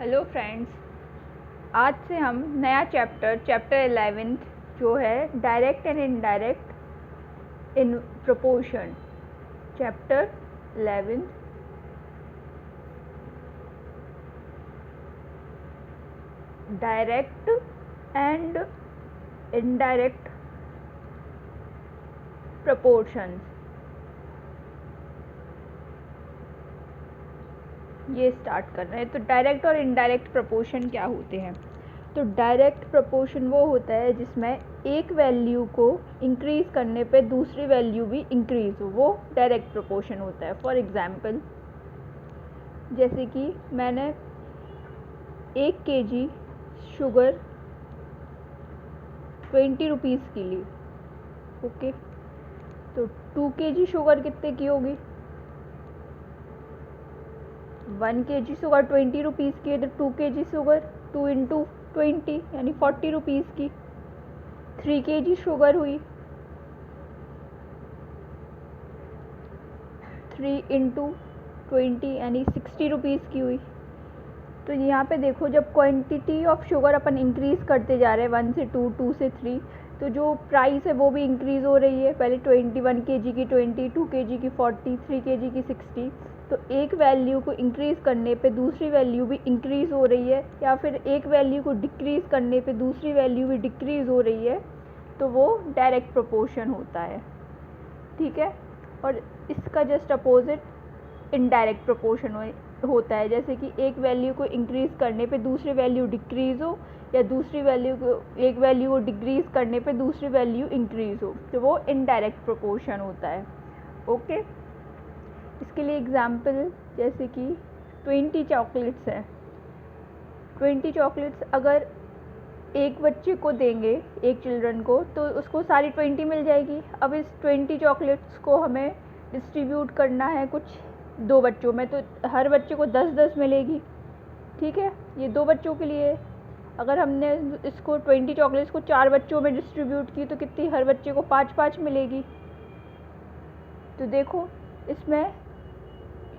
Hello friends, आज से हम नया चैप्टर 11 जो है direct and indirect in proportion. Chapter 11 direct and indirect proportions, ये स्टार्ट कर रहे हैं। तो डायरेक्ट और इनडायरेक्ट प्रोपोर्शन क्या होते हैं? तो डायरेक्ट प्रोपोर्शन वो होता है जिसमें एक वैल्यू को इंक्रीज़ करने पे दूसरी वैल्यू भी इंक्रीज़ हो, वो डायरेक्ट प्रोपोर्शन होता है। फॉर एग्ज़ाम्पल, जैसे कि मैंने 1 kg शुगर 20 रुपीज़ की ली, ओके। तो 2 kg शुगर कितने की होगी? 1 kg शुगर 20 रुपीज़ की है, तो 2 kg शुगर 2 इंटू 20 यानी 40 रुपीज़ की। 3 kg शुगर हुई 3 इंटू 20 यानी 60 रुपीज़ की हुई। तो यहाँ पे देखो, जब quantity of sugar upon increase करते जा रहे हैं 1 से 2, 2 से 3, तो जो प्राइस है वो भी इंक्रीज़ हो रही है। पहले 1 kg की 20, 2 kg की 40, 3 kg की 60। तो एक वैल्यू को इंक्रीज़ करने पे दूसरी वैल्यू भी इंक्रीज़ हो रही है, या फिर एक वैल्यू को डिक्रीज़ करने पे दूसरी वैल्यू भी डिक्रीज़ हो रही है, तो वो डायरेक्ट प्रोपोर्शन होता है, ठीक है। और इसका जस्ट अपोजिट इनडायरेक्ट प्रोपोर्शन होता है, जैसे कि एक वैल्यू को इंक्रीज़ करने पे दूसरी वैल्यू डिक्रीज़ हो, या दूसरी वैल्यू को एक वैल्यू को डिक्रीज़ करने पे दूसरी वैल्यू इंक्रीज़ हो, तो वो इनडायरेक्ट प्रोपोर्शन होता है, ओके। इसके लिए एग्जांपल, जैसे कि 20 चॉकलेट्स हैं। 20 चॉकलेट्स अगर एक बच्चे को देंगे, एक चिल्ड्रन को, तो उसको सारी 20 मिल जाएगी। अब इस 20 चॉकलेट्स को हमें डिस्ट्रीब्यूट करना है कुछ 2 बच्चों में, तो हर बच्चे को 10-10 मिलेगी, ठीक है। ये 2 बच्चों के लिए। अगर हमने इसको 20 चॉकलेट्स को 4 बच्चों में डिस्ट्रीब्यूट की, तो कितनी? हर बच्चे को 5-5 मिलेगी। तो देखो, इसमें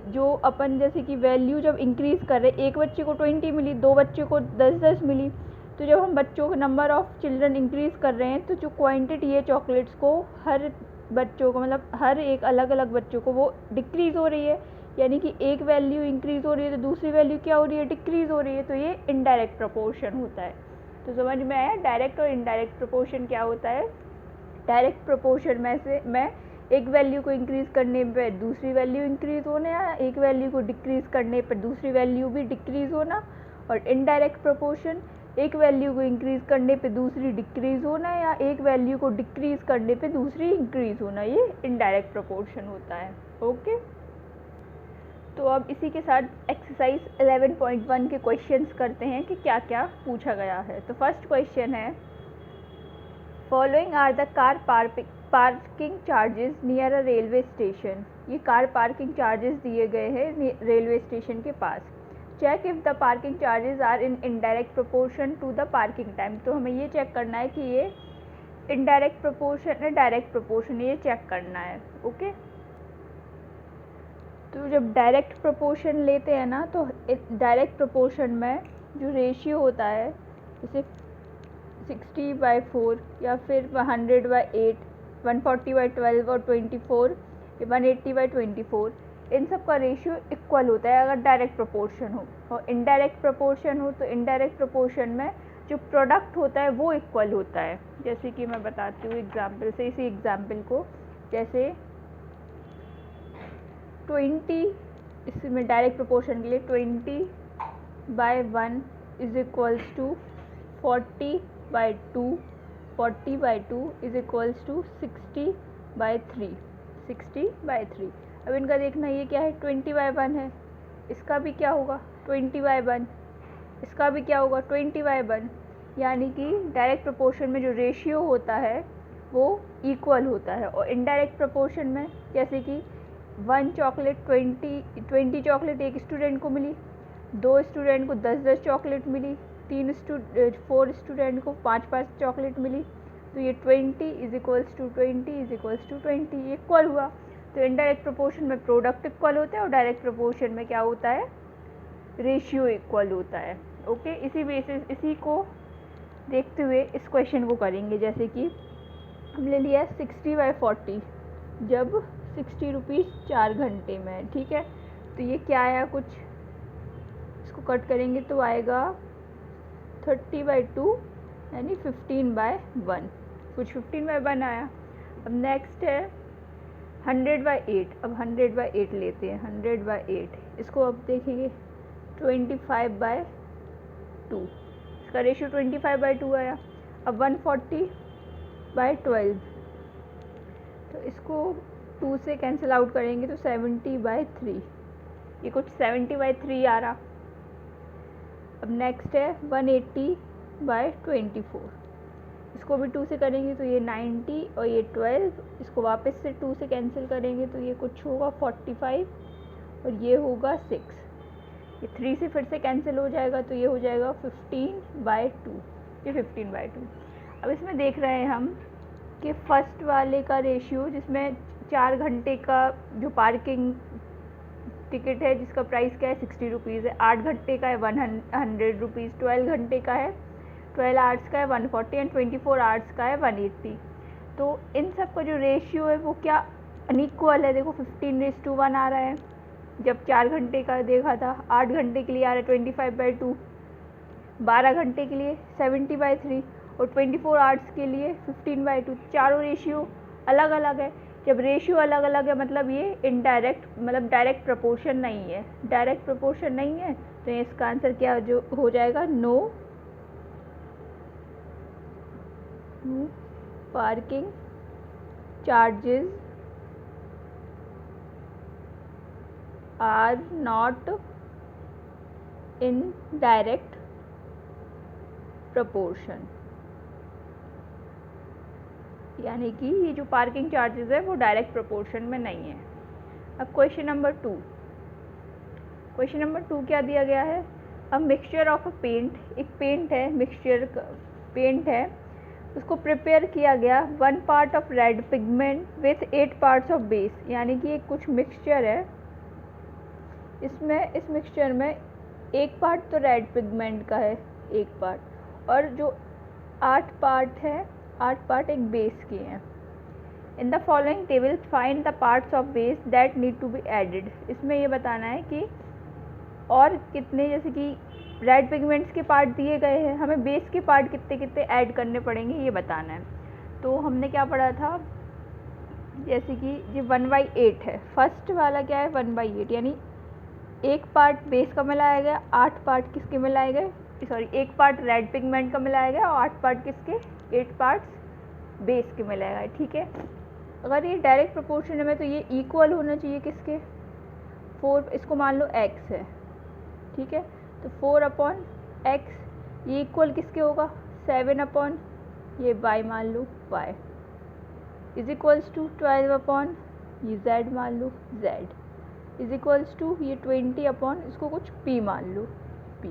जो अपन जैसे कि वैल्यू जब इंक्रीज़ कर रहे, एक बच्चे को 20 मिली, 2 बच्चे को 10-10 मिली, तो जब हम बच्चों का नंबर ऑफ़ चिल्ड्रन इंक्रीज़ कर रहे हैं, तो जो क्वांटिटी है चॉकलेट्स को, हर बच्चों को, मतलब हर एक अलग अलग बच्चों को, वो डिक्रीज़ हो रही है। यानी कि एक वैल्यू इंक्रीज़ हो रही है तो दूसरी वैल्यू क्या हो रही है? डिक्रीज़ हो रही है। तो ये इनडायरेक्ट प्रोपोर्शन होता है। तो समझ में आया डायरेक्ट और इनडायरेक्ट प्रोपोर्शन क्या होता है? डायरेक्ट प्रोपोर्शन में से मैं एक वैल्यू को इंक्रीज़ करने पे दूसरी वैल्यू इंक्रीज़ होना, या एक वैल्यू को डिक्रीज़ करने पर दूसरी वैल्यू भी डिक्रीज़ होना। और इनडायरेक्ट प्रोपोर्शन, एक वैल्यू को इंक्रीज़ करने पे दूसरी डिक्रीज़ होना, या एक वैल्यू को डिक्रीज़ करने पे दूसरी इंक्रीज़ होना, ये इनडायरेक्ट प्रोपोर्शन होता है, ओके। तो अब इसी के साथ एक्सरसाइज 11.1 के क्वेश्चंस करते हैं कि क्या क्या पूछा गया है। तो फर्स्ट क्वेश्चन है, following are the car parking charges near a railway station. ये कार पार्किंग चार्जेस दिए गए हैं रेलवे स्टेशन के पास। Check if the parking charges are in indirect proportion to the parking time. तो हमें ये चेक करना है कि ये इनडायरेक्ट प्रोपोर्शन है, डायरेक्ट प्रोपोर्शन, ये चेक करना है, ओके। तो जब डायरेक्ट प्रोपोर्शन लेते हैं ना, तो डायरेक्ट प्रोपोर्शन में जो रेशियो होता है, जैसे 60/4 या फिर 100/8, 140/12 और 24, 180/24, इन सब का रेशियो इक्वल होता है अगर डायरेक्ट प्रोपोर्शन हो। और इनडायरेक्ट प्रोपोर्शन हो तो इनडायरेक्ट प्रोपोर्शन में जो प्रोडक्ट होता है वो इक्वल होता है। जैसे कि मैं बताती हूँ एग्जाम्पल से, इसी एग्जाम्पल को, जैसे 20, इसमें डायरेक्ट प्रोपोर्शन के लिए 20/1 is equals to 40/2, 40/2 is equals to 60/3, 60/3। अब इनका देखना, ये क्या है? 20/1 है, इसका भी क्या होगा? 20/1, इसका भी क्या होगा? 20/1। यानी कि डायरेक्ट प्रोपोर्शन में जो रेशियो होता है वो इक्वल होता है। और इनडायरेक्ट प्रोपोर्शन में, जैसे कि 1 चॉकलेट 20 चॉकलेट एक स्टूडेंट को मिली, 2 स्टूडेंट को 10-10 चॉकलेट मिली, 4 स्टूडेंट को 5-5 चॉकलेट मिली, तो ये 20 इज इक्वल्स टू 20 इक्वल हुआ। तो इनडायरेक्ट प्रोपोर्शन में प्रोडक्ट इक्वल होता है, और डायरेक्ट प्रोपोर्शन में क्या होता है? रेशियो इक्वल होता है। ओके, इसी बेसिस इसी को देखते हुए इस क्वेश्चन को करेंगे। जैसे कि हमने लिया है 60/40, जब 60 रुपीज़ 4 घंटे में है, ठीक है। तो ये क्या आया, कुछ इसको कट करेंगे तो आएगा 30/2 यानी 15/1, कुछ 15/1 आया। अब नेक्स्ट है 100/8, अब 100/8 लेते हैं, 100/8 इसको अब देखेंगे 25/2, इसका रेशियो 25/2 आया। अब 140/12, तो इसको 2 से कैंसिल आउट करेंगे तो 70/3, ये कुछ 70/3 आ रहा। अब नेक्स्ट है 180/24, इसको भी 2 से करेंगे तो ये 90 और ये 12, इसको वापस से 2 से कैंसिल करेंगे तो ये कुछ होगा 45 और ये होगा 6, ये 3 से फिर से कैंसिल हो जाएगा तो ये हो जाएगा 15/2, ये 15/2। अब इसमें देख रहे हैं हम कि फर्स्ट वाले का रेशियो, जिसमें 4 घंटे का जो पार्किंग टिकट है जिसका प्राइस क्या है 60 रुपीज़ है, 8 घंटे का है 100 रुपीज़, 12 घंटे का है 12 आवर्स का है 140 एंड 24 आवर्स का है 180। तो इन सब का जो रेशियो है वो क्या अनइक्वल है। देखो 15:1 आ रहा है, जब 4 घंटे का देखा था। 8 घंटे के लिए आ रहा है 25/2, 12 घंटे के लिए 70/3 और 24 आवर्स के लिए 15/2। चारों रेशियो अलग अलग है। जब रेशियो अलग अलग है मतलब ये इनडायरेक्ट, मतलब डायरेक्ट प्रपोर्शन नहीं है। डायरेक्ट प्रपोर्शन नहीं है तो इसका आंसर क्या जो हो जाएगा, no parking charges are not in direct proportion, यानी कि ये जो पार्किंग चार्जेस है वो डायरेक्ट प्रपोर्शन में नहीं है। अब क्वेश्चन नंबर 2, क्वेश्चन नंबर 2 क्या दिया गया है, a mixture of a paint, एक पेंट है, मिक्सचर पेंट है, उसको प्रिपेयर किया गया 1 part of red pigment with 8 parts of base, यानी कि एक कुछ मिक्सचर है, इसमें इस मिक्सचर में 1 पार्ट तो रेड पिगमेंट का है, 1 पार्ट, और जो 8 पार्ट है, 8 पार्ट एक बेस के हैं। In the following table find the parts of base that need to be added, इसमें ये बताना है कि और कितने, जैसे कि रेड पिगमेंट्स के पार्ट दिए गए हैं, हमें बेस के पार्ट कितने कितने ऐड करने पड़ेंगे ये बताना है। तो हमने क्या पढ़ा था, जैसे कि ये 1/8 है, फर्स्ट वाला क्या है 1/8, यानी 1 पार्ट बेस का मिलाया गया, 8 पार्ट किसके मिलाए गए, सॉरी 1 पार्ट रेड पिगमेंट का मिलाया गया और 8 पार्ट किसके, 8 पार्ट्स बेस के मिलाया गया, ठीक है। अगर ये डायरेक्ट प्रोपोर्शन में तो ये इक्वल होना चाहिए किसके, 4, इसको मान लो x है, ठीक है, तो 4/x ये इक्वल किसके होगा, 7/ ये y मान लो y इज इक्वल्स टू 12/ ये z मान लो z इज इक्वल्स टू ये 20/ इसको कुछ p मान लो p।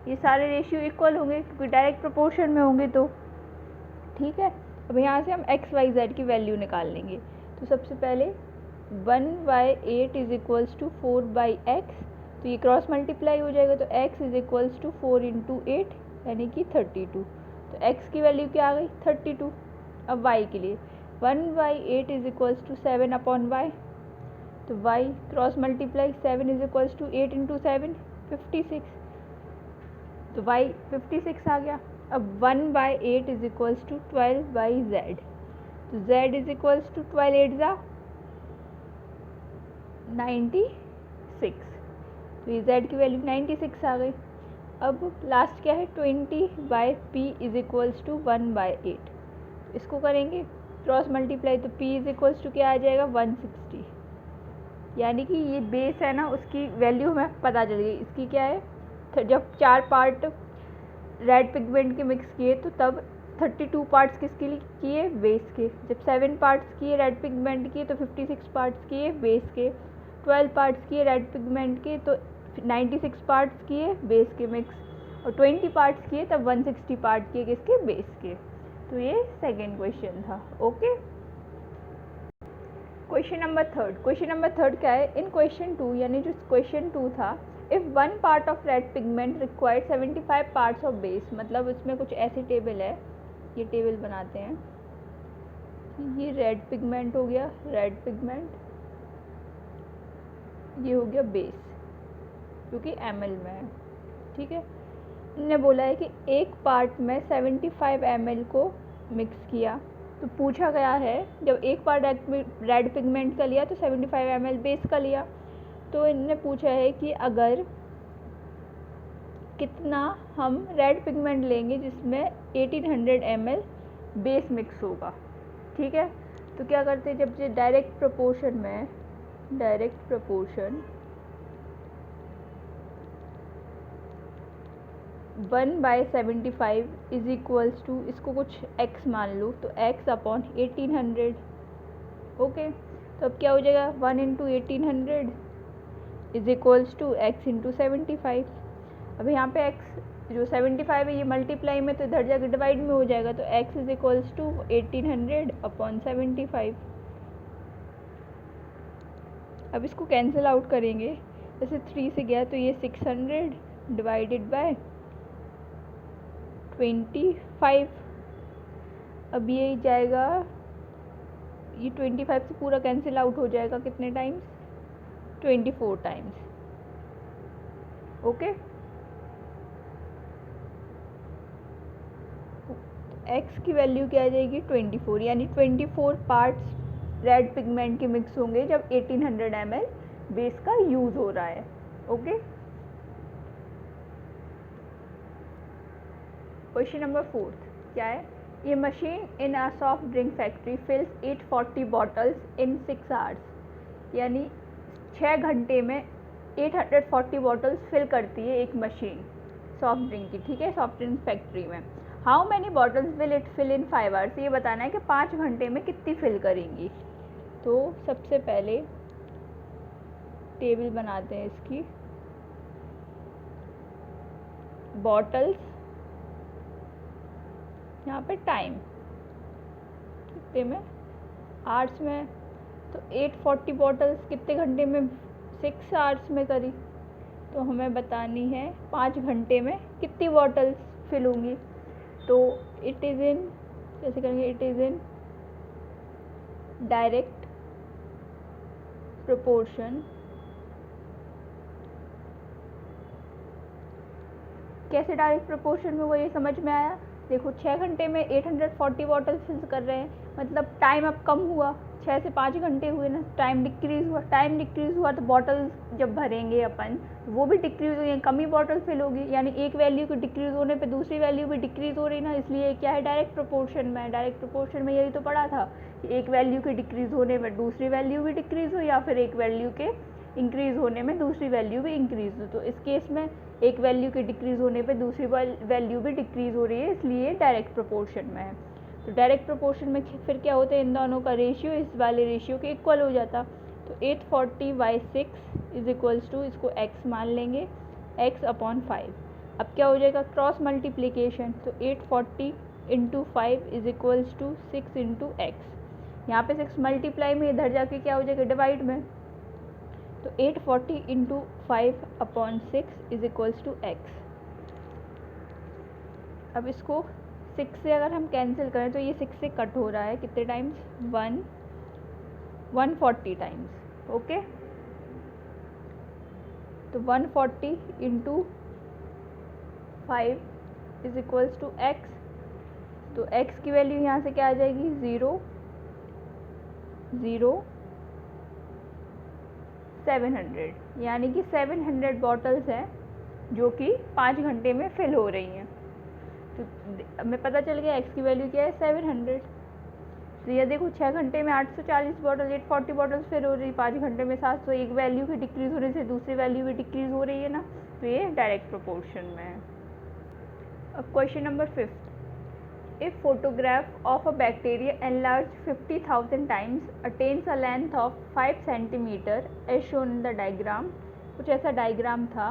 ये सारे रेशियो इक्वल होंगे क्योंकि डायरेक्ट प्रोपोर्शन में होंगे तो, ठीक है। अब यहाँ से हम x y z की वैल्यू निकाल लेंगे। तो सबसे पहले 1/8 इज इक्वल्स टू 4/x, तो ये क्रॉस मल्टीप्लाई हो जाएगा तो x इज इक्वल्स टू 4 × 8 यानी कि 32, तो x की वैल्यू क्या आ गई 32। अब y के लिए 1/8 इज इक्वल्स टू 7/y, तो y cross multiply 7 is equals to 8 × 7 56, तो y 56 आ गया। अब 1/8 इज इक्वल्स टू 12/z, तो z इज इक्वल्स टू 12 8 ज़ा 96, तो ये z की वैल्यू 96 आ गई। अब लास्ट क्या है 20/p इज इक्वल्स टू 1/8, इसको करेंगे क्रॉस मल्टीप्लाई तो p इज इक्वल्स टू क्या आ जाएगा 160, यानी कि ये बेस है ना उसकी वैल्यू हमें पता चल गई। इसकी क्या है, जब 4 पार्ट रेड पिगमेंट के मिक्स किए तो तब 32 पार्ट्स किसके लिए किए, बेस के। जब 7 पार्ट्स किए रेड पिगमेंट के तो 56 पार्ट्स किए बेस के। 12 पार्ट्स किए रेड पिगमेंट के तो 96 पार्ट्स किए बेस के मिक्स, और 20 पार्ट्स किए तब 160 पार्ट किए किसके, बेस के। तो ये सेकेंड क्वेश्चन था। ओके, क्वेश्चन नंबर थर्ड क्या है, इन क्वेश्चन 2 यानी जो क्वेश्चन 2 था if one part of red pigment required 75 parts of base, मतलब इसमें कुछ ऐसी टेबल है, ये टेबल बनाते हैं, ये रेड पिगमेंट हो गया, रेड पिगमेंट, ये हो गया बेस जो कि ml में है, ठीक है। इन्होंने बोला है कि एक पार्ट में 75 ml को मिक्स किया, तो पूछा गया है जब एक पार्ट रेड पिगमेंट का लिया तो 75 ml बेस का लिया, तो इन्होंने पूछा है कि अगर कितना हम रेड पिगमेंट लेंगे जिसमें 1800 ml बेस मिक्स होगा, ठीक है। तो क्या करते हैं, जब ये डायरेक्ट प्रोपोर्शन में, direct proportion 1/75 is equals to, इसको कुछ x मान लो, तो x अपॉन 1800, ओके। तो अब क्या हो जाएगा, 1 into 1800 is equals to x into 75। अब यहाँ पे x जो 75 है ये मल्टीप्लाई में, तो इधर जाकर डिवाइड में हो जाएगा, तो x is equals to 1800 upon 75। अब इसको कैंसिल आउट करेंगे, जैसे 3 से गया तो ये 600 डिवाइडेड बाय 25। अब ये जाएगा, ये 25 से पूरा कैंसिल आउट हो जाएगा, कितने टाइम्स, 24 टाइम्स, ओके। x की वैल्यू क्या आ जाएगी, 24, यानी 24 पार्ट्स रेड पिगमेंट के मिक्स होंगे जब 1800 ml बेस का यूज़ हो रहा है, ओके। क्वेश्चन नंबर 4 क्या है, ये machine in a soft drink factory fills 840 bottles in 6 hours, यानी 6 घंटे में 840 बॉटल्स फिल करती है एक मशीन सॉफ्ट ड्रिंक की, ठीक है, सॉफ्ट ड्रिंक फैक्ट्री में। How many bottles will it fill in 5 hours, ये बताना है कि 5 घंटे में कितनी फिल करेंगी। तो सबसे पहले टेबल बनाते हैं इसकी, बॉटल्स, यहाँ पे टाइम कितने में, आवर्स में, तो 840 बॉटल्स कितने घंटे में, 6 आवर्स में करी, तो हमें बतानी है 5 घंटे में कितनी बॉटल्स फिल होंगी। तो इट इज़ इन, कैसे करेंगे, it is in direct proportion, कैसे डायरेक्ट प्रोपोर्शन में, वो ये समझ में आया। देखो 6 घंटे में 840 बॉटल फिल कर रहे हैं, मतलब टाइम अब कम हुआ, 6 से 5 घंटे हुए ना, टाइम डिक्रीज़ हुआ, टाइम डिक्रीज़ हुआ तो बॉटल्स जब भरेंगे अपन वो भी डिक्रीज़ हुई, कम ही बॉटल फिल होगी, यानी एक वैल्यू की डिक्रीज़ होने पे दूसरी वैल्यू भी डिक्रीज़ हो रही ना, इसलिए क्या है, डायरेक्ट प्रोपोर्शन में। डायरेक्ट प्रोपोर्शन में यही तो पढ़ा था कि एक वैल्यू की डिक्रीज़ होने पर दूसरी वैल्यू भी डिक्रीज़ हो, या फिर एक वैल्यू के इंक्रीज़ होने में दूसरी वैल्यू भी इंक्रीज़ हो। तो इस केस में एक वैल्यू के डिक्रीज़ होने पे दूसरी वैल्यू भी डिक्रीज़ हो रही है, इसलिए डायरेक्ट प्रोपोर्शन में है। तो डायरेक्ट प्रोपोर्शन में फिर क्या होता है, इन दोनों का रेशियो इस वाले रेशियो के इक्वल हो जाता। तो 840/6 इज इक्वल्स टू, इसको x मान लेंगे, x अपॉन 5। अब क्या हो जाएगा, क्रॉस मल्टीप्लिकेशन, तो 840 into 5 is equals to 6 into x. यहाँ पे 6 मल्टीप्लाई में, इधर जाके क्या हो जाएगा, डिवाइड में, तो 840 into 5 upon 6 is equals to x। अब इसको 6 से अगर हम कैंसिल करें तो ये 6 से कट हो रहा है, कितने टाइम्स, 140 टाइम्स, ओके। तो 140 into 5 is equals to x, तो x की वैल्यू यहाँ से क्या आ जाएगी, 0 0 700, यानी कि 700 बॉटल्स हैं जो कि 5 घंटे में फिल हो रही हैं। तो हमें पता चल गया x की वैल्यू क्या है, 700। तो ये देखो 6 घंटे में 840 बॉटल, 840 बॉटल्स फिल हो रही, 5 घंटे में 700, एक वैल्यू की डिक्रीज़ होने से दूसरी वैल्यू भी डिक्रीज़ हो रही है ना, तो ये डायरेक्ट प्रोपोर्शन में है। अब question number 5, if photograph of a bacteria enlarged 50,000 times attains a length of 5 centimeter as shown in the diagram, कुछ ऐसा डायग्राम था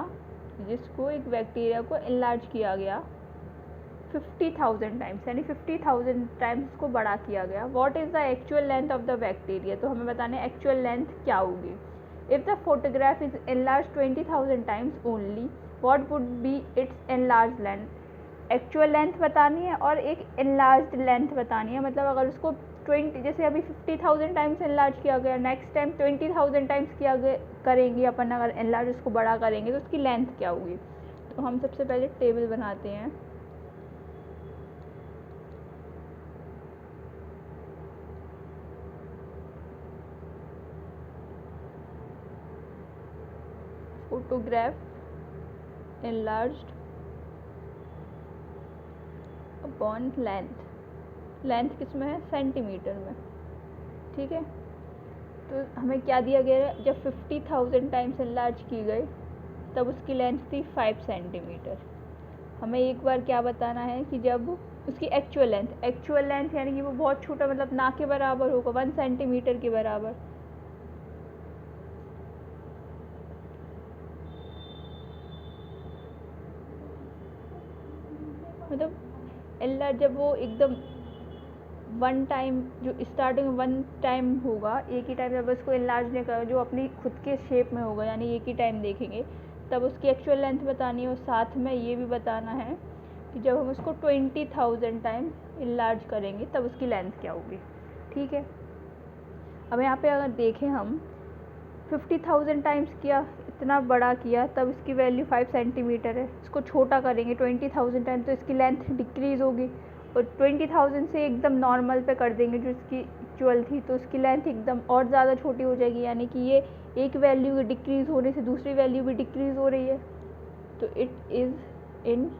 जिसको एक बैक्टीरिया को enlarge किया गया 50,000 टाइम्स, यानी 50,000 टाइम्स को बड़ा किया गया। What is the actual length of the bacteria, तो हमें बताना है एक्चुअल लेंथ क्या होगी। If the photograph is enlarge 20,000 times only, what would be it's enlarge length? Actual length बतानी है और एक एनलार्ज लेंथ बतानी है। मतलब अगर उसको 20, जैसे अभी 50,000 टाइम्स एनलार्ज किया गया, नेक्स्ट टाइम 20,000 टाइम्स किया गया करेंगे अपन, अगर एनलार्ज उसको बड़ा करेंगे तो उसकी लेंथ क्या होगी? तो हम सबसे पहले टेबल बनाते हैं। Photograph enlarged upon length. Length किस में है? सेंटीमीटर में। ठीक है, तो हमें क्या दिया गया है? जब 50,000 टाइम्स एनलार्ज की गई तब उसकी लेंथ थी 5 सेंटीमीटर। हमें एक बार क्या बताना है कि जब उसकी एक्चुअल लेंथ यानी कि वो बहुत छोटा, मतलब ना के बराबर होगा, 1 सेंटीमीटर के बराबर। मतलब एनलार्ज जब वो एकदम वन टाइम, जो स्टार्टिंग वन टाइम होगा, एक ही टाइम जब उसको एनलार्ज नहीं करेगा, जो अपनी खुद के शेप में होगा, यानी एक ही टाइम देखेंगे, तब उसकी एक्चुअल लेंथ बतानी है। और साथ में ये भी बताना है कि जब हम उसको 20,000 टाइम एनलार्ज करेंगे तब उसकी लेंथ क्या होगी। ठीक है, अब यहाँ पे अगर देखें हम 50,000 टाइम्स किया, इतना बड़ा किया, तब इसकी वैल्यू 5 सेंटीमीटर है। इसको छोटा करेंगे 20,000 टाइम तो इसकी लेंथ डिक्रीज़ होगी, और 20,000 से एकदम नॉर्मल पे कर देंगे जो इसकी एक्चुअल थी, तो उसकी लेंथ एकदम और ज़्यादा छोटी हो जाएगी। यानी कि ये एक वैल्यू के डिक्रीज़ होने से दूसरी वैल्यू भी डिक्रीज़ हो रही है, तो it is in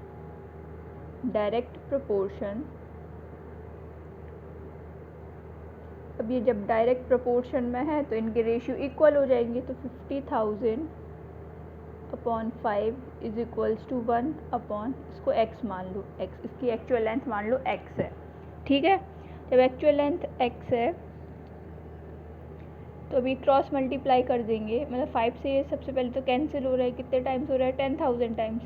direct proportion. अब ये जब डायरेक्ट प्रोपोर्शन में है तो इनके रेशियो इक्वल हो जाएंगे। तो 50,000 upon 5 is equals to 1 upon, इसको x मान लो, x इसकी एक्चुअल लेंथ मान लो x है। ठीक है, जब एक्चुअल लेंथ x है तो अभी क्रॉस मल्टीप्लाई कर देंगे, मतलब 5 से ये सबसे पहले तो कैंसिल हो रहा है, कितने टाइम्स हो रहा है? 10,000 टाइम्स।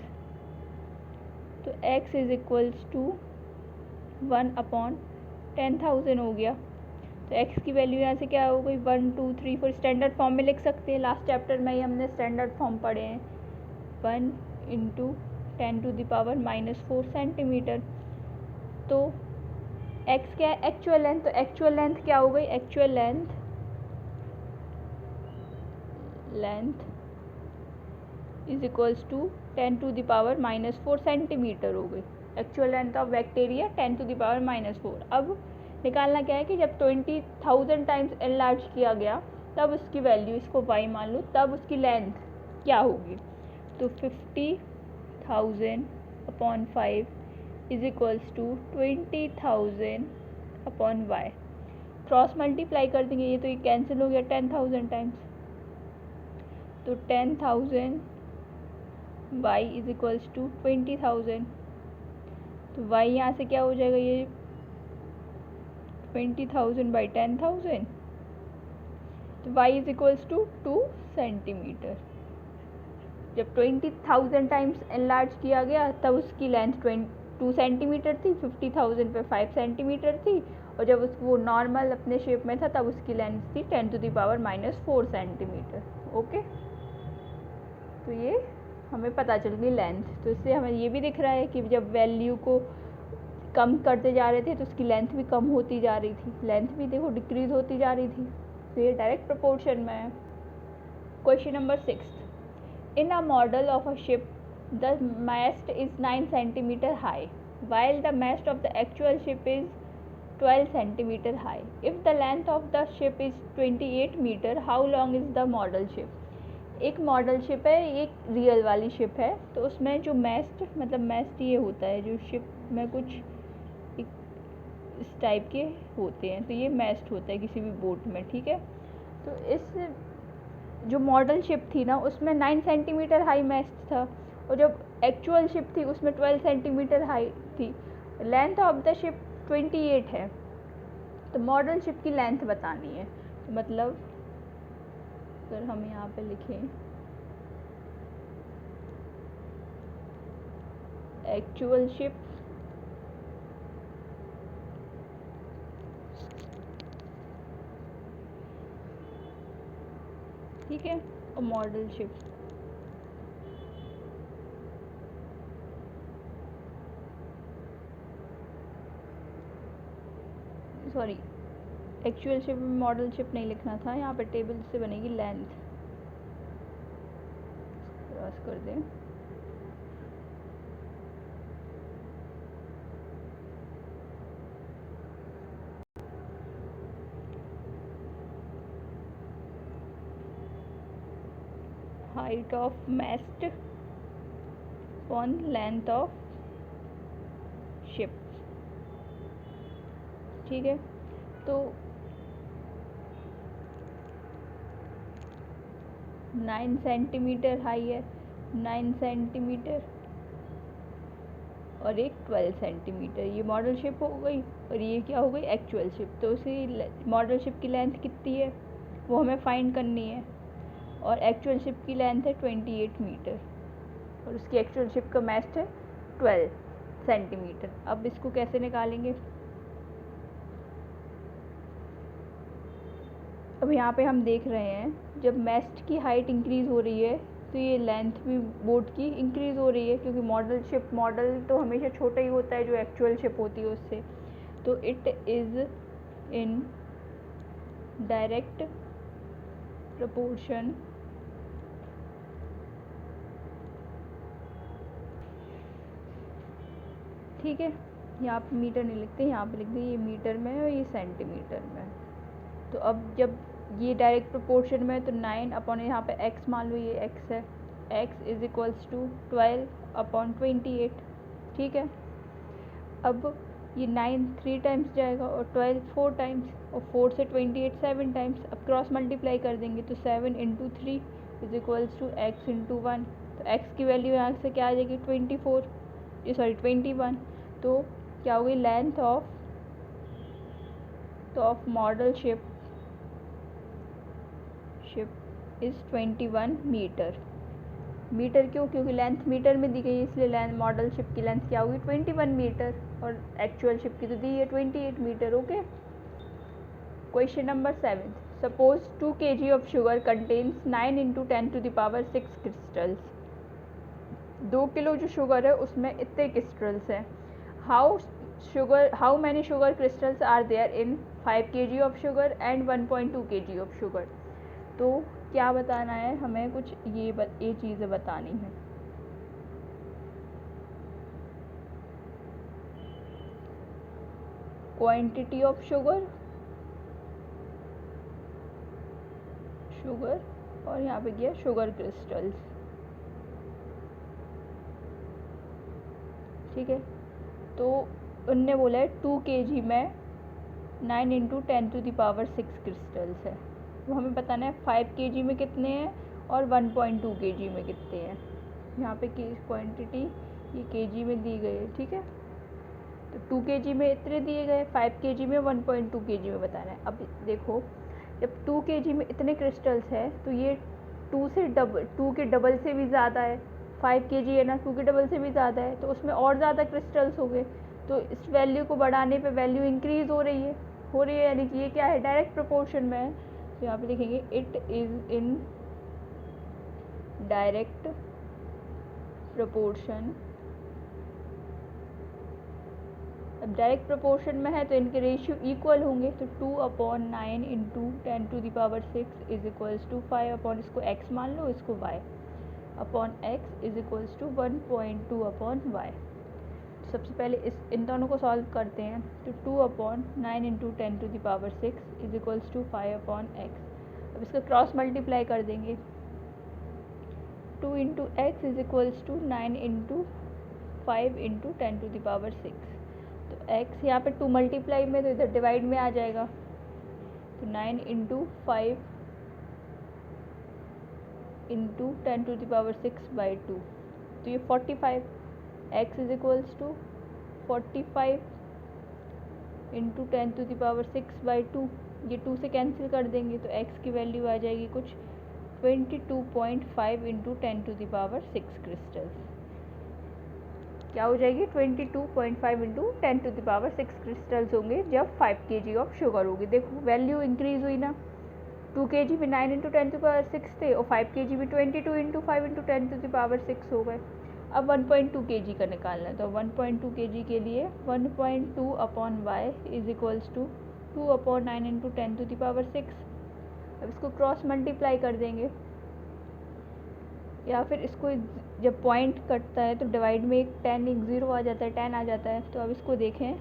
तो x is equals to 1 upon 10,000 हो गया। तो x की वैल्यू यहाँ से क्या हो गई? 1 2 3 4, स्टैंडर्ड फॉर्म में लिख सकते हैं, लास्ट चैप्टर में ही हमने स्टैंडर्ड फॉर्म पढ़े हैं। 1 इंटू 10⁻⁻4 सेंटीमीटर। तो x क्या है? Actual length. तो एक्चुअल लेंथ क्या हो गई? Actual length is equals to 10⁻⁻4 centimetre हो गई। Actual length of bacteria 10⁻⁻4। अब निकालना क्या है कि जब 20,000 टाइम्स एनलार्ज किया गया तब उसकी वैल्यू, इसको y मान लो, तब उसकी लेंथ क्या होगी? तो 50,000 upon 5 is equals to 20,000 upon y। Cross multiply कर देंगे, ये तो ये कैंसिल हो गया 10,000 टाइम्स, तो 10,000 y इज इक्वल्स टू 20,000। तो y यहाँ से क्या हो जाएगा? ये 20,000 बाई 10,000, तो y is equals to 2 centimetre. जब 20,000 टाइम्स एनलार्ज किया गया तब उसकी लेंथ 2 सेंटीमीटर थी, 50,000 पे 5 सेंटीमीटर थी, और जब वो नॉर्मल अपने शेप में था तब उसकी लेंथ थी 10⁻⁻4 सेंटीमीटर। ओके, तो ये हमें पता चल गई लेंथ। तो इससे हमें ये भी दिख रहा है कि जब वैल्यू को कम करते जा रहे थे तो उसकी लेंथ भी कम होती जा रही थी, लेंथ भी देखो डिक्रीज होती जा रही थी। तो ये डायरेक्ट प्रोपोर्शन में है। Question number 6, in a model of a ship the mast is 9 centimeter high while the mast of the actual ship is 12 centimeter high. If the length of the ship is 28 meter, how long is the model ship? एक model ship है, एक real वाली ship है, तो उसमें जो moist, मतलब moist ये होता है जो शिप में कुछ इस टाइप के होते हैं, तो ये मैस्ट होता है किसी भी बोट में। ठीक है, तो इस जो मॉडल शिप थी ना उसमें 9 सेंटीमीटर हाई मैस्ट था, और जब एक्चुअल शिप थी उसमें 12 सेंटीमीटर हाई थी। लेंथ ऑफ द शिप 28 है, तो मॉडल शिप की लेंथ बतानी है। तो मतलब अगर हम यहाँ पे लिखें एक्चुअल शिप ठीक है, model ship. Sorry, actual ship में मॉडल शिप नहीं लिखना था, यहाँ पे टेबल से बनेगी लेंथ। क्रॉस कर दें। Height of moist on length of ship. ठीक है, तो 9 सेंटीमीटर हाई है, 9 सेंटीमीटर और एक 12 सेंटीमीटर, ये मॉडल शिप हो गई। और ये क्या हो गई, एक्चुअल शिप। तो उसी मॉडल शिप की लेंथ कितनी है वो हमें फाइंड करनी है, और एक्चुअल शिप की लेंथ है 28 मीटर और उसकी एक्चुअल शिप का मैस्ट है 12 सेंटीमीटर। अब इसको कैसे निकालेंगे? अब यहाँ पे हम देख रहे हैं जब मैस्ट की हाइट इंक्रीज़ हो रही है तो ये लेंथ भी बोट की इंक्रीज़ हो रही है, क्योंकि मॉडल तो हमेशा छोटा ही होता है जो एक्चुअल शिप होती है उससे। तो it is in direct proportion ठीक है, यहाँ पे मीटर नहीं लिखते, यहाँ पे लिख दिए ये मीटर में है और ये सेंटीमीटर में है। तो अब जब ये डायरेक्ट प्रोपोर्शन में है तो 9 अपॉन यहाँ पे x मान लो, ये x है, x is equals to 12 upon 28। ठीक है, अब ये 9 3 टाइम्स जाएगा और 12 4 टाइम्स, और 4 से 28 7 टाइम्स। अब क्रॉस मल्टीप्लाई कर देंगे तो 7 into 3 is equals to x into 1। तो x की वैल्यू यहाँ से क्या आ जाएगी 21। तो क्या होगी length of model ship is 21 metre. Metre क्यों? क्योंकि लेंथ मीटर में दी गई है, इसलिए लेंथ मॉडल शिप की लेंथ क्या होगी 21 मीटर, और एक्चुअल शिप की तो दी है 28 metre. Okay, question number 7, suppose 2 kg of sugar contains 9 into 10 to the power 6 crystals. 2 kilo जो शुगर है उसमें इतने क्रिस्टल्स हैं। How many sugar crystals are there in 5 kg of sugar and 1.2 kg of sugar. तो क्या बताना है हमें, कुछ ये चीज़ें बतानी है। क्वांटिटी ऑफ शुगर और यहाँ पे क्या शुगर क्रिस्टल्स। ठीक है, तो उनने बोला है 2 kg में 9 into 10 to the power 6 crystals है। तो हमें बताना है 5 kg में कितने हैं और 1.2 kg में कितने हैं। यहाँ पे क्वांटिटी ये kg में दी गई है। ठीक है, तो 2 kg में इतने दिए गए, 5 kg में 1.2 kg में बताना है। अब देखो, जब 2 kg में इतने क्रिस्टल्स है तो ये 2 के डबल से भी ज़्यादा है। 5 kg है ना, 2 के डबल से भी ज़्यादा है, तो उसमें और ज़्यादा क्रिस्टल्स हो गए। तो इस वैल्यू को बढ़ाने पे वैल्यू इंक्रीज़ हो रही है, यानी कि ये क्या है डायरेक्ट प्रोपोर्शन में है। तो यहाँ पे लिखेंगे it is in direct proportion. अब डायरेक्ट प्रोपोर्शन में है तो इनके रेशियो इक्वल होंगे, तो 2/9 into 10 to the power 6 is equals to 5 upon, इसको x मान लो, इसको y upon x is equals to 1.2 upon y। सबसे पहले इन दोनों को सॉल्व करते हैं, तो 2/9 into 10 to the power 6 is equals to 5 upon x। अब इसका क्रॉस मल्टीप्लाई कर देंगे, 2 into x is equals to 9 into 5 into 10 to the power 6। तो x यहाँ पे 2 मल्टीप्लाई में, तो इधर डिवाइड में आ जाएगा, तो 9 into 5 into 10 to the power 6 by 2, तो ये 45। x is equals to 45 into 10 to the power 6 by 2, ये 2 से कैंसिल कर देंगे तो x की वैल्यू आ जाएगी कुछ 22.5 into 10 to the power 6 crystals. क्या हो जाएगी 22.5 into 10 to the power 6 crystals होंगे जब 5 kg ऑफ शुगर होगी। देखो वैल्यू इंक्रीज हुई ना, 2 kg में 9 इंटू 10⁶ थे और 5 kg में 22 इंटू 5 इंटू 10⁶ हो गए। अब 1.2 kg का निकालना है, तो 1.2 kg के लिए 1.2 upon y is equals to 2 upon 9 into 10⁶। अब इसको क्रॉस मल्टीप्लाई कर देंगे, या फिर इसको जब पॉइंट कटता है तो डिवाइड में एक 10 एक 0 आ जाता है, 10 आ जाता है। तो अब इसको देखें,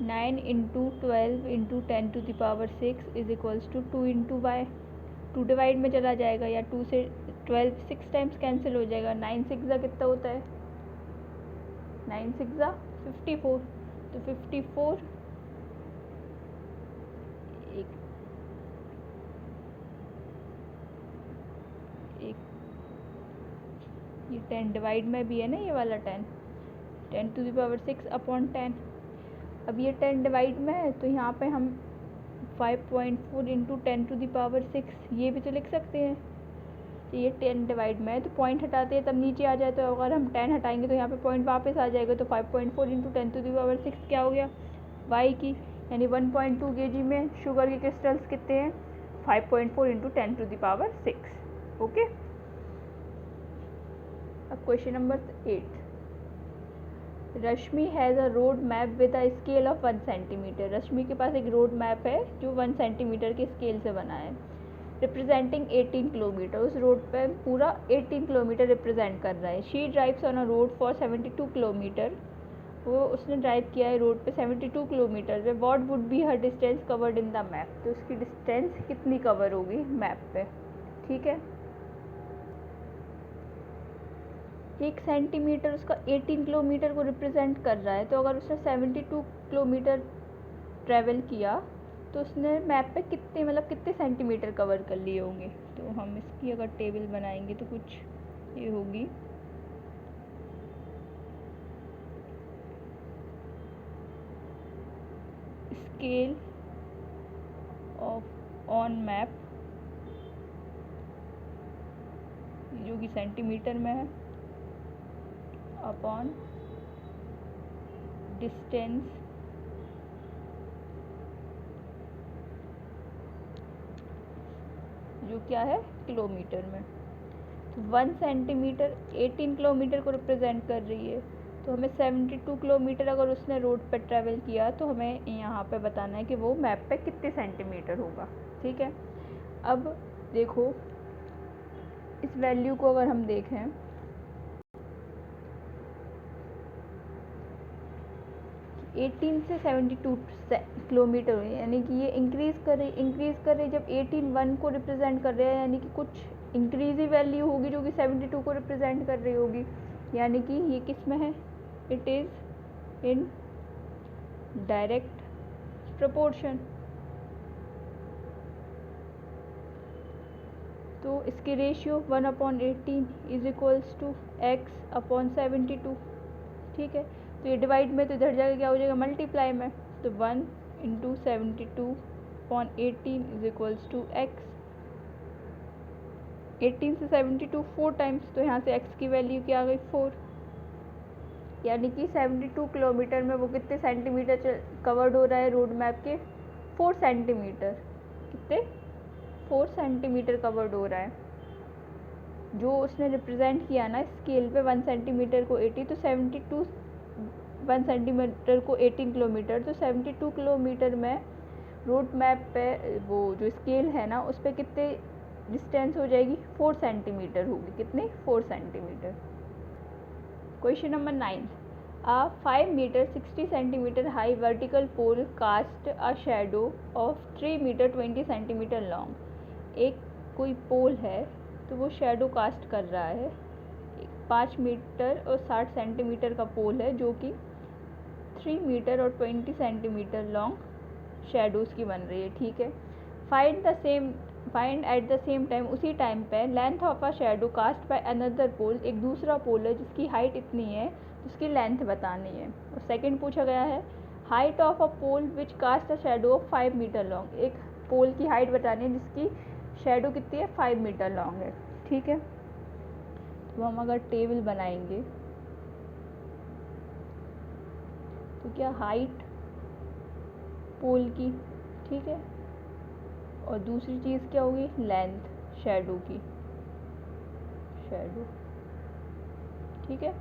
9 into 12 into 10⁶ is equals to 2 into y. 2 divide में चला जाएगा, या 2 से 12 6 टाइम्स कैंसिल हो जाएगा। 9 6 कितना होता है, 9 6 54। तो 54 एक ये 10 डिवाइड में भी है ना, ये वाला 10⁶ अपॉन 10। अब ये 10 डिवाइड में है, तो यहाँ पे हम 5.4 इंटू 10⁶ ये भी तो लिख सकते हैं। तो ये 10 डिवाइड में है, तो पॉइंट हटाते हैं तब नीचे आ जाए, तो अगर हम 10 हटाएंगे तो यहाँ पे पॉइंट वापस आ जाएगा। तो 5.4 इंटू 10⁶ क्या हो गया, वाई की, यानी 1.2 kg में शुगर के क्रिस्टल्स कितने हैं, 5.4 इंटू 10⁶। ओके। अब question number 8, Rashmi has a road map with a scale of 1 centimetre. Rashmi के पास एक रोड मैप है जो 1 सेंटीमीटर के स्केल से बना है, रिप्रेजेंटिंग 18 किलोमीटर। उस रोड पे पूरा 18 किलोमीटर रिप्रेजेंट कर रहा है। She drives on a road for 72 kilometre. वो उसने ड्राइव किया है रोड पे 72 किलोमीटर पे। What would be her distance covered in the map. तो उसकी डिस्टेंस कितनी कवर होगी मैप पे, ठीक है। 1 सेंटीमीटर उसका 18 किलोमीटर को रिप्रेजेंट कर रहा है, तो अगर उसने 72 किलोमीटर ट्रैवल किया तो उसने मैप पे कितने मतलब कितने सेंटीमीटर कवर कर लिए होंगे। तो हम इसकी अगर टेबल बनाएंगे तो कुछ ये होगी, स्केल ऑफ ऑन मैप जो कि सेंटीमीटर में है, अपॉन डिस्टेंस जो क्या है किलोमीटर में। तो 1 सेंटीमीटर 18 किलोमीटर को रिप्रेजेंट कर रही है, तो हमें 72 किलोमीटर अगर उसने रोड पर ट्रैवल किया तो हमें यहाँ पे बताना है कि वो मैप पे कितने सेंटीमीटर होगा, ठीक है। अब देखो इस वैल्यू को अगर हम देखें, 18 से 72 किलोमीटर हुई, यानी कि ये इंक्रीज़ कर रही। जब 18 1 को रिप्रेजेंट कर रहे हैं, यानी कि कुछ इंक्रीज ही वैल्यू होगी जो कि 72 को रिप्रेजेंट कर रही होगी, यानी कि ये किस में है, it is in direct proportion. तो इसकी ratio 1/18 is equals to x/72, ठीक है। तो ये डिवाइड में तो इधर जाकर क्या हो जाएगा, मल्टीप्लाई में। तो 1 into 72/18 is equals to x। 18 से 72 4 टाइम्स, तो यहाँ से x की वैल्यू क्या आ गई 4, यानी कि 72 किलोमीटर में वो कितने सेंटीमीटर कवर्ड हो रहा है रोड मैप के, 4 सेंटीमीटर। कितने, 4 सेंटीमीटर कवर्ड हो रहा है। जो उसने रिप्रेजेंट किया ना स्केल पे 1 सेंटीमीटर को 80, तो 72 1 सेंटीमीटर को 18 किलोमीटर, तो 72 किलोमीटर में रोड मैप पे वो जो स्केल है ना उस पर कितने डिस्टेंस हो जाएगी, 4 सेंटीमीटर होगी। कितने, 4 centimetre. Question number 9, a 5 meter 60 centimeter high vertical pole cast a shadow of 3 meter 20 centimeter long। एक कोई पोल है तो वो शेडो कास्ट कर रहा है, 5 मीटर और 60 सेंटीमीटर का पोल है जो कि 3 मीटर और 20 सेंटीमीटर लॉन्ग शेडोज़ की बन रही है, ठीक है। Find at the same time, उसी टाइम पे length of a shadow cast by another pole, एक दूसरा पोल है जिसकी हाइट इतनी है तो उसकी लेंथ बतानी है। और सेकंड पूछा गया है height of a pole which cast a shadow of 5 metre long, एक पोल की हाइट बतानी है जिसकी शेडो कितनी है, 5 मीटर लॉन्ग है, ठीक है। तो हम अगर टेबल बनाएंगे तो क्या हाइट पोल की, ठीक है, और दूसरी चीज़ क्या होगी, लेंथ शैडो की, शैडो, ठीक है।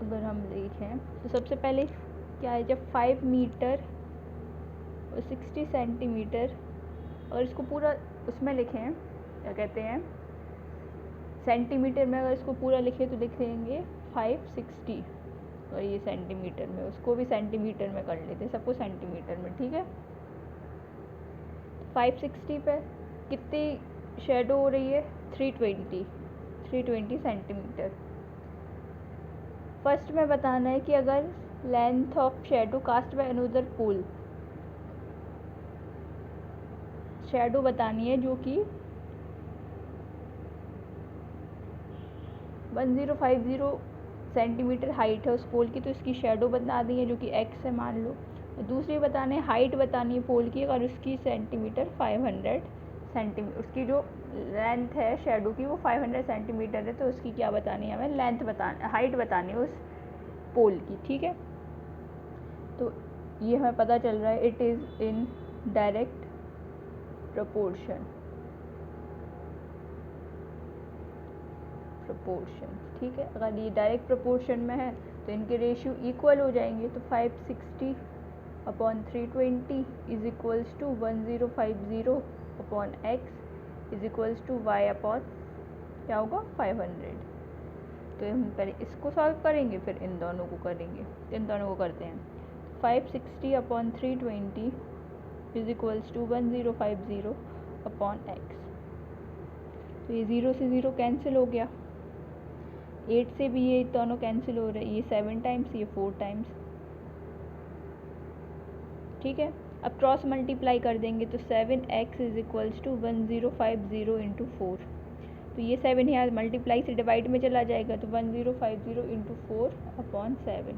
अगर हम देखें तो सबसे पहले क्या है, जब 5 मीटर और 60 सेंटीमीटर, और इसको पूरा उसमें लिखें, क्या कहते हैं, सेंटीमीटर में अगर इसको पूरा लिखे तो लिखेंगे 560, और ये सेंटीमीटर में, उसको भी सेंटीमीटर में कर लेते हैं, सबको सेंटीमीटर में, ठीक है। 560 पे कितनी शेडो हो रही है, 320 सेंटीमीटर। फर्स्ट में बताना है कि अगर length of shadow cast by another pole, shadow बतानी है जो कि 1050 सेंटीमीटर हाइट है उस पोल की, तो इसकी शेडो बता दी है जो कि x है मान लो। दूसरी बताने हाइट बतानी है पोल की, अगर उसकी सेंटीमीटर 500 सेंटीमीटर, उसकी जो लेंथ है शेडो की वो 500 सेंटीमीटर है, तो उसकी क्या बतानी है हमें, लेंथ बतानी, हाइट बतानी है उस पोल की, ठीक है। तो ये हमें पता चल रहा है, it is in direct proportion, ठीक है। अगर ये डायरेक्ट प्रोपोर्शन में है तो इनके रेशियो इक्वल हो जाएंगे, तो 560 upon 320 is equals to 1050 upon x is equals to y upon क्या होगा 500। तो हम पहले इसको सॉल्व करेंगे, फिर इन दोनों को करेंगे, इन दोनों को करते हैं। 560 upon 320 is equals to 1050 upon x, तो ये 0 से 0 कैंसिल हो गया, 8 से भी ये दोनों कैंसिल हो रहे हैं, ये 7 टाइम्स, ये 4 टाइम्स, ठीक है। अब क्रॉस मल्टीप्लाई कर देंगे तो 7x is equals to 1050 into 4, तो ये 7 यहाँ मल्टीप्लाई से डिवाइड में चला जाएगा, तो 1050 इंटू 4 अपॉन 7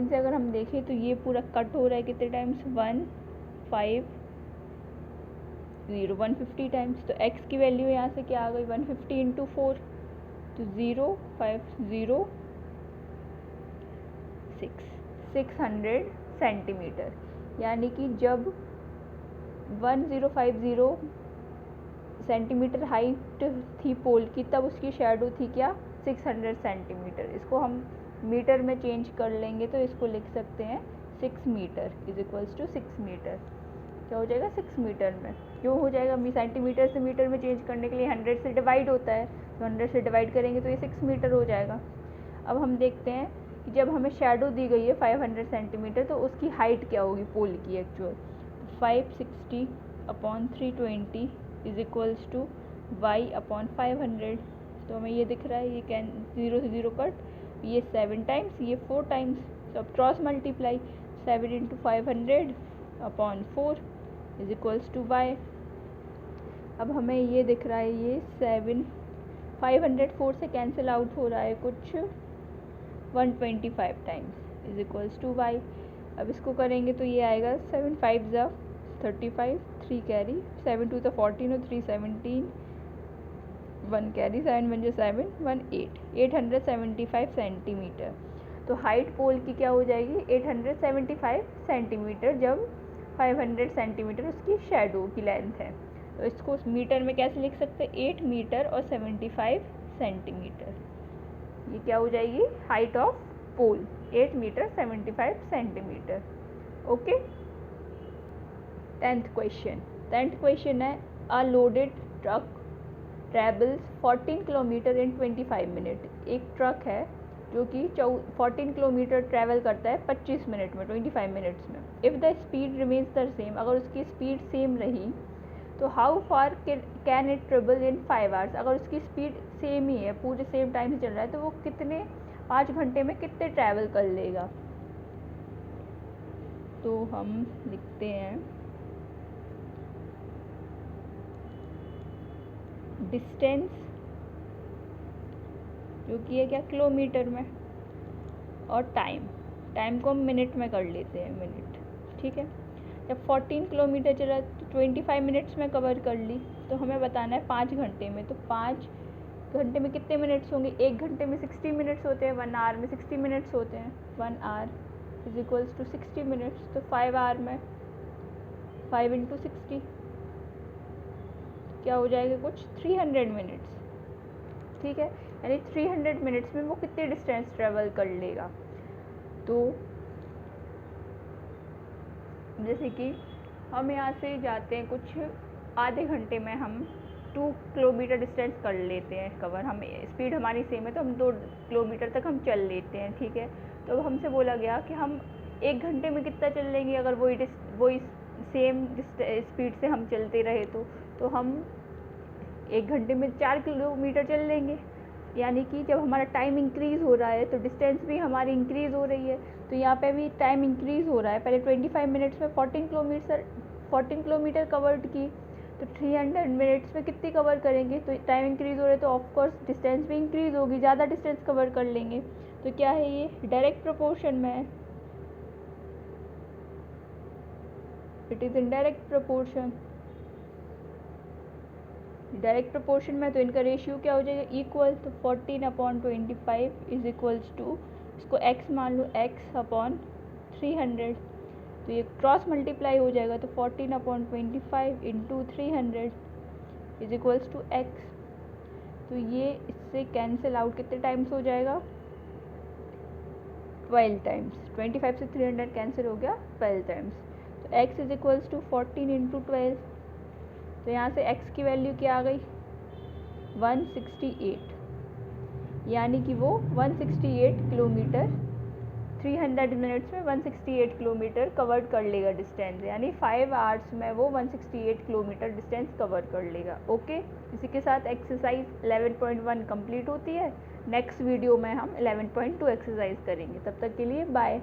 से अगर हम देखें तो ये पूरा कट हो रहा है कितने टाइम्स, 150 टाइम्स, तो x की वैल्यू यहाँ से क्या आ गई, 150 इंटू 4, तो 600 सेंटीमीटर। यानी कि जब 1050 सेंटीमीटर हाइट थी पोल की, तब उसकी शेडो थी क्या, 600 सेंटीमीटर। इसको हम मीटर में चेंज कर लेंगे तो इसको लिख सकते हैं 6 metre is equals to 6 metre, क्या हो जाएगा 6 मीटर में, क्यों हो जाएगा, सेंटीमीटर से मीटर में चेंज करने के लिए 100 से डिवाइड होता है, तो 100 से डिवाइड करेंगे तो ये 6 मीटर हो जाएगा। अब हम देखते हैं कि जब हमें शेडो दी गई है 500 सेंटीमीटर, तो उसकी हाइट क्या होगी पोल की actual, 560 upon 320 is equals to y upon 500, तो हमें ये दिख रहा है, ये कैन 0 से 0 कट, ये 7 टाइम्स, ये 4 टाइम्स, तो अब cross multiply 7 into 500 upon 4 is equals to y। अब हमें ये दिख रहा है, ये 500 4 से कैंसिल आउट हो रहा है कुछ 125 times is equals to y। अब इसको करेंगे तो ये आएगा 7 5 ज़ा 35, 3 कैरी, 7 2 ज़ा 14 और 3 17, 1 कैरी, 7 1 ज़ा 7 1 8, 875 सेंटीमीटर। तो हाइट पोल की क्या हो जाएगी, 875 सेंटीमीटर, जब 500 सेंटीमीटर उसकी शेडो की लेंथ है। तो इसको मीटर में कैसे लिख सकते हैं, 8 मीटर और 75 सेंटीमीटर, ये क्या हो जाएगी height of pole, 8 metre 75 centimetre. Okay. 10th question है, a loaded truck travels 14 kilometre in 25 minute. एक ट्रक है जो कि 14 किलोमीटर ट्रैवल करता है 25 मिनट में, 25 मिनट्स में। If the speed remains the same, अगर उसकी स्पीड सेम रही तो how far can it travel in 5 hours, अगर उसकी स्पीड सेम ही है, पूरे सेम टाइम से चल रहा है, तो वो कितने 5 घंटे में कितने ट्रैवल कर लेगा। तो हम लिखते हैं डिस्टेंस जो कि है क्या किलोमीटर में, और टाइम को हम मिनट में कर लेते हैं, मिनट, ठीक है। जब 14 किलोमीटर चला तो 25 मिनट्स में कवर कर ली, तो हमें बताना है 5 घंटे में, तो 5 घंटे में कितने मिनट्स होंगे, 1 घंटे में 60 मिनट्स होते हैं, 1 आवर में 60 मिनट्स होते हैं, 1 hour is equals to 60 minutes. तो 5 आवर में 5 इंटू 60 क्या हो जाएगा, कुछ 300 मिनट्स। ठीक है, यानी 300 मिनट्स में वो कितने डिस्टेंस ट्रेवल कर लेगा। तो जैसे कि हम यहाँ से जाते हैं, कुछ आधे घंटे में हम 2 किलोमीटर डिस्टेंस कर लेते हैं कवर। हम स्पीड हमारी सेम है तो हम 2 किलोमीटर तक हम चल लेते हैं। ठीक है, तो हमसे बोला गया कि हम 1 घंटे में कितना चल लेंगे अगर वही सेम स्पीड से हम चलते रहे तो हम 1 घंटे में 4 किलोमीटर चल लेंगे। यानी कि जब हमारा टाइम इंक्रीज़ हो रहा है तो डिस्टेंस भी हमारी इंक्रीज़ हो रही है। तो यहाँ पे भी टाइम इंक्रीज़ हो रहा है। पहले 25 मिनट्स में 14 किलोमीटर कवर्ड की, तो 300 मिनट्स में कितनी कवर करेंगे। तो टाइम इंक्रीज़ हो रहा है तो ऑफकोर्स डिस्टेंस भी इंक्रीज़ होगी, ज़्यादा डिस्टेंस कवर कर लेंगे। तो क्या है, ये डायरेक्ट प्रोपोर्शन में है, it is in direct proportion. Direct proportion में तो इनका रेशियो क्या हो जाएगा, इक्वल। तो 14/25 इज इक्वल्स टू, इसको x मान लो, x अपॉन 300। तो ये क्रॉस मल्टीप्लाई हो जाएगा, तो 14/25 into 300 is equals to x। तो ये इससे कैंसिल आउट कितने टाइम्स हो जाएगा, 12 टाइम्स। 25 से 300 कैंसिल हो गया 12 टाइम्स। तो x is equals to 14 into 12। तो यहाँ से x की वैल्यू क्या आ गई, 168। यानी कि वो 168 किलोमीटर 300 मिनट्स में 168 किलोमीटर कवर कर लेगा डिस्टेंस। यानी 5 आवर्स में वो 168 किलोमीटर डिस्टेंस कवर कर लेगा। ओके, इसी के साथ एक्सरसाइज 11.1 कंप्लीट होती है। नेक्स्ट वीडियो में हम 11.2 एक्सरसाइज करेंगे। तब तक के लिए बाय।